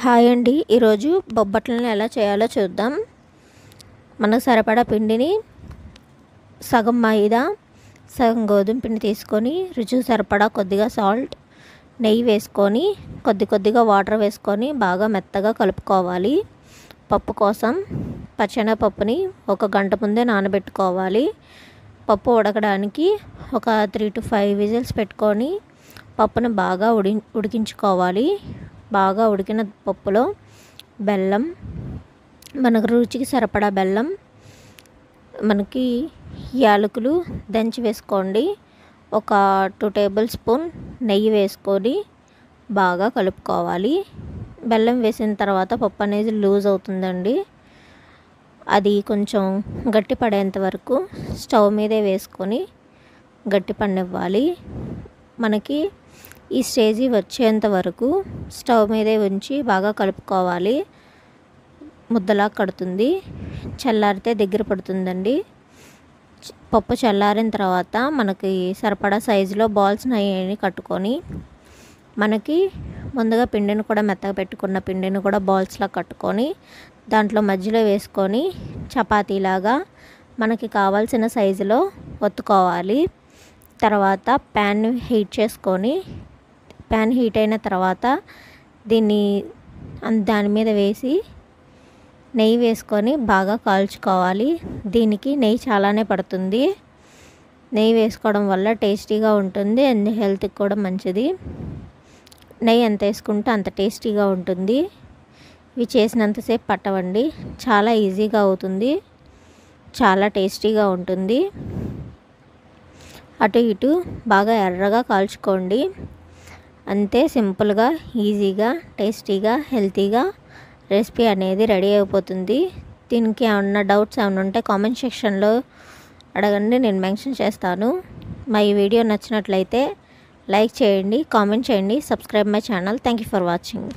Hi అండి. ఈరోజు బొబ్బట్లను ఎలా చేయాలో చూద్దాం. మనకు సరిపడా పిండిని సగం మైదా, సగం గోధుమ పిండి తీసుకొని రుచికి సరిపడా కొద్దిగా సాల్ట్, నెయ్యి వేసుకొని కొద్దిగా వాటర్ వేసుకొని బాగా మెత్తగా కలుపుకోవాలి. పప్పు కోసం పచ్చెనగపప్పుని 1 గంట ముందే నానబెట్టుకోవాలి. పప్పు ఉడకడానికి ఒక 3 to 5 విజిల్స్ పెట్టుకొని పప్పును బాగా ఉడికించుకోవాలి. బాగా ఉడికిన పప్పులో బెల్లం, మనకు రుచికి సరిపడా బెల్లం, మనకి యాలకులు దంచి వేసుకోండి. ఒక 2 టేబుల్ స్పూన్ నెయ్యి వేసుకొని బాగా కలుపుకోవాలి. బెల్లం వేసిన తర్వాత పప్పు అనేది లూజ్ అవుతుందండి. అది కొంచెం గట్టి పడేంత వరకు స్టవ్ మీదే వేసుకొని గట్టి పడనివ్వాలి. మనకి ఈ స్టేజీ వచ్చేంత వరకు స్టవ్ మీదే ఉంచి బాగా కలుపుకోవాలి. ముద్దలా కడుతుంది, చల్లారితే దగ్గర పడుతుందండి. పప్పు చల్లారిన తర్వాత మనకి సరిపడా సైజులో బాల్స్ అయ్యి కట్టుకొని మనకి ముందుగా పిండిని కూడా మెత్తగా పెట్టుకున్న పిండిని కూడా బాల్స్లా కట్టుకొని దాంట్లో మధ్యలో వేసుకొని చపాతీలాగా మనకి కావాల్సిన సైజులో ఒత్తుకోవాలి. తర్వాత ప్యాన్ హీట్ అయిన తర్వాత దాని మీద వేసి నెయ్యి వేసుకొని బాగా కాల్చుకోవాలి. దీనికి నెయ్యి చాలానే పడుతుంది. నెయ్యి వేసుకోవడం వల్ల టేస్టీగా ఉంటుంది అండ్ హెల్త్కి కూడా మంచిది. నెయ్యి ఎంత వేసుకుంటే అంత టేస్టీగా ఉంటుంది. ఇవి చేసినంతసేపు పట్టవండి, చాలా ఈజీగా అవుతుంది, చాలా టేస్టీగా ఉంటుంది. అటు ఇటు బాగా ఎర్రగా కాల్చుకోండి. అంతే, సింపుల్గా, ఈజీగా, టేస్టీగా, హెల్తీగా రెసిపీ అనేది రెడీ అయిపోతుంది. దీనికి ఏమన్నా డౌట్స్ ఏమైనా ఉంటే కామెంట్ సెక్షన్లో అడగండి, నేను మెన్షన్ చేస్తాను. మా ఈ వీడియో నచ్చినట్లయితే లైక్ చేయండి, కామెంట్ చేయండి, subscribe my channel. Thank you for watching.